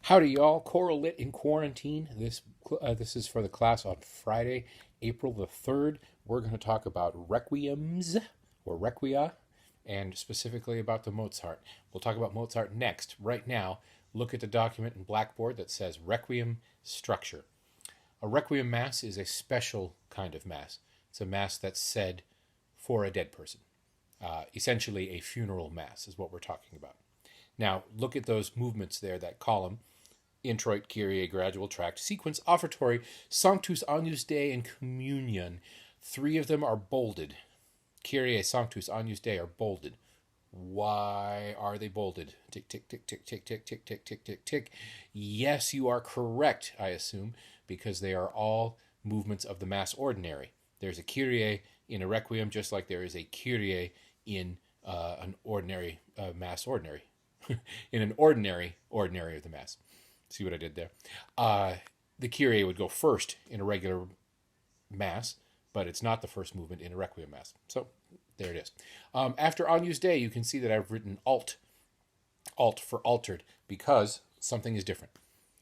Howdy, y'all. Choral Lit in Quarantine. This is for the class on Friday, April the 3rd. We're going to talk about Requiems or Requia and specifically about the Mozart. We'll talk about Mozart next. Right now, look at the document in Blackboard that says Requiem structure. A Requiem Mass is a special kind of Mass. It's a Mass that's said for a dead person. Essentially, a funeral Mass is what we're talking about. Now, look at those movements there, that column. Introit, Kyrie, gradual tract, sequence, offertory, Sanctus, Agnus Dei, and Communion. Three of them are bolded. Kyrie, Sanctus, Agnus Dei are bolded. Why are they bolded? Tick, tick, tick, tick, tick, tick, tick, tick, tick, tick, tick. Yes, you are correct, I assume, because they are all movements of the Mass Ordinary. There's a Kyrie in a Requiem, just like there is a Kyrie in an ordinary Mass Ordinary. In an ordinary of the Mass. See what I did there? The Kyrie would go first in a regular Mass, but it's not the first movement in a Requiem Mass. So there it is. After Agnus Dei, you can see that I've written alt for altered, because something is different.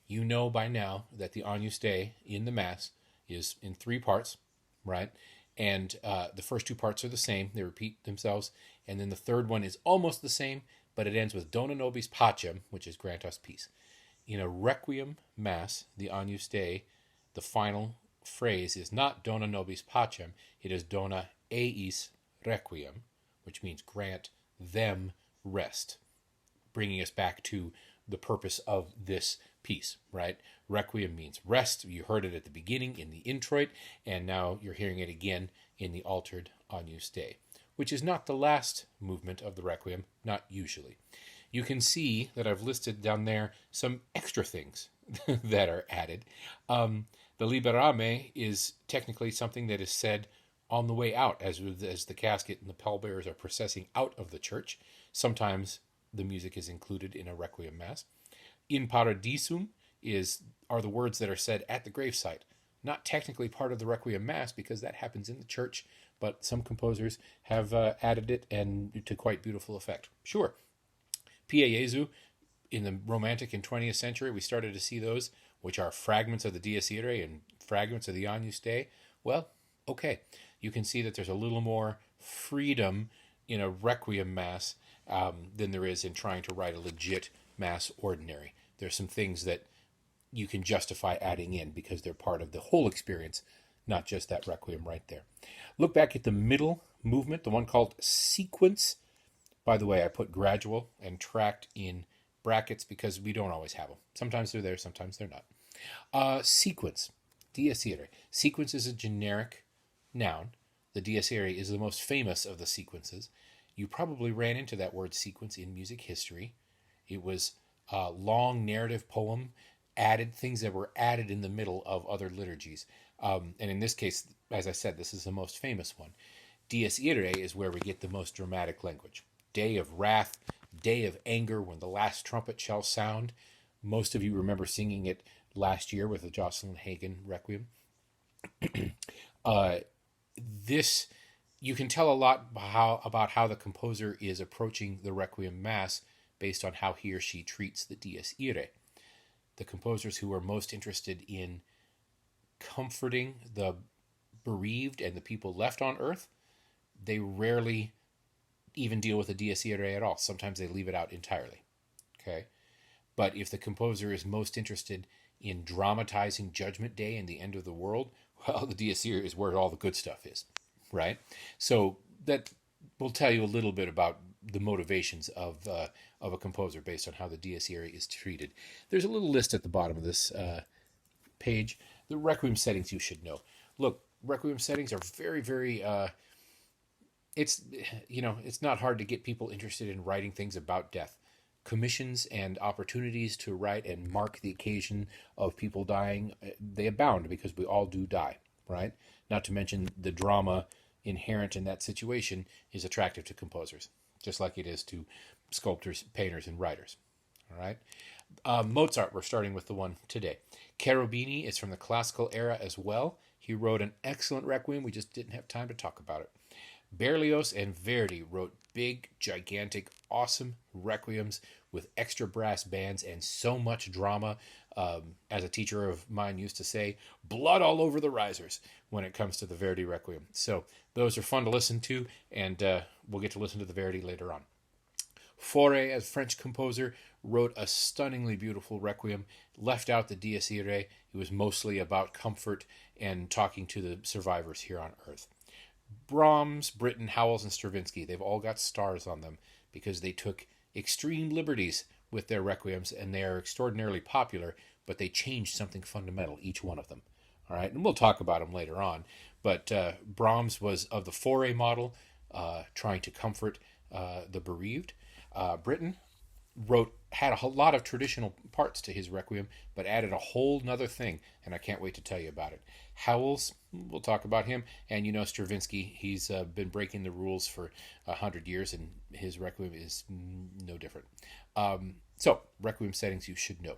You know by now that the Agnus Dei in the Mass is in three parts, right? And the first two parts are the same. They repeat themselves. And then the third one is almost the same, but it ends with Dona Nobis Pacem, which is grant us peace. In a Requiem Mass, the Agnus Dei, the final phrase is not Dona Nobis Pacem, it is Dona Eis Requiem, which means grant them rest, bringing us back to the purpose of this piece, right? Requiem means rest. You heard it at the beginning in the introit, and now you're hearing it again in the altered Agnus Dei, which is not the last movement of the Requiem, not usually. You can see that I've listed down there some extra things that are added. The Liberame is technically something that is said on the way out as the casket and the pallbearers are processing out of the church. Sometimes the music is included in a Requiem Mass. In Paradisum are the words that are said at the gravesite. Not technically part of the Requiem Mass because that happens in the church, but some composers have added it and to quite beautiful effect. Sure. Pie Jesu, in the Romantic and 20th century, we started to see those, which are fragments of the Dies Irae and fragments of the Agnus Dei. Well, okay. You can see that there's a little more freedom in a Requiem Mass than there is in trying to write a legit Mass Ordinary. There's some things that you can justify adding in because they're part of the whole experience, not just that Requiem right there. Look back at the middle movement, the one called sequence. By the way, I put gradual and tract in brackets because we don't always have them. Sometimes they're there, sometimes they're not. Sequence, Dies Irae. Sequence is a generic noun. The Dies Irae is the most famous of the sequences. You probably ran into that word sequence in music history. It was a long narrative poem, things that were added in the middle of other liturgies. And in this case, as I said, this is the most famous one. Dies Irae is where we get the most dramatic language. Day of wrath, day of anger, when the last trumpet shall sound. Most of you remember singing it last year with the Jocelyn Hagen Requiem. This, you can tell a lot about how the composer is approaching the Requiem Mass based on how he or she treats the Dies Irae. The composers who are most interested in comforting the bereaved and the people left on earth, they rarely even deal with the Dies Irae at all. Sometimes they leave it out entirely. Okay? But if the composer is most interested in dramatizing Judgment Day and the end of the world, well, the Dies Irae is where all the good stuff is, right? So that will tell you a little bit about the motivations of a composer based on how the Dies Irae is treated. There's a little list at the bottom of this page. The Requiem settings you should know. Look, Requiem settings are very, very... it's not hard to get people interested in writing things about death. Commissions and opportunities to write and mark the occasion of people dying, they abound because we all do die, right? Not to mention the drama inherent in that situation is attractive to composers, just like it is to sculptors, painters, and writers. All right. Mozart, we're starting with the one today. Cherubini is from the classical era as well. He wrote an excellent Requiem. We just didn't have time to talk about it. Berlioz and Verdi wrote big, gigantic, awesome requiems with extra brass bands and so much drama. As a teacher of mine used to say, blood all over the risers when it comes to the Verdi Requiem. So those are fun to listen to, and we'll get to listen to the Verdi later on. Fauré, as French composer, wrote a stunningly beautiful requiem, left out the Dies Irae. It was mostly about comfort and talking to the survivors here on Earth. Brahms, Britten, Howells, and Stravinsky, they've all got stars on them because they took extreme liberties with their requiems, and they are extraordinarily popular, but they changed something fundamental, each one of them. All right, and we'll talk about them later on. But Brahms was of the Fauré model, trying to comfort the bereaved. Britten had a lot of traditional parts to his requiem, but added a whole nother thing, and I can't wait to tell you about it. Howells, we'll talk about him, and Stravinsky, he's been breaking the rules for 100 years, and his requiem is no different. So, requiem settings you should know.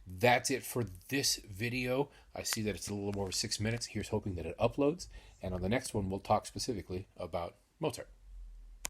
That's it for this video. I see that it's a little over 6 minutes. Here's hoping that it uploads, and on the next one we'll talk specifically about Mozart.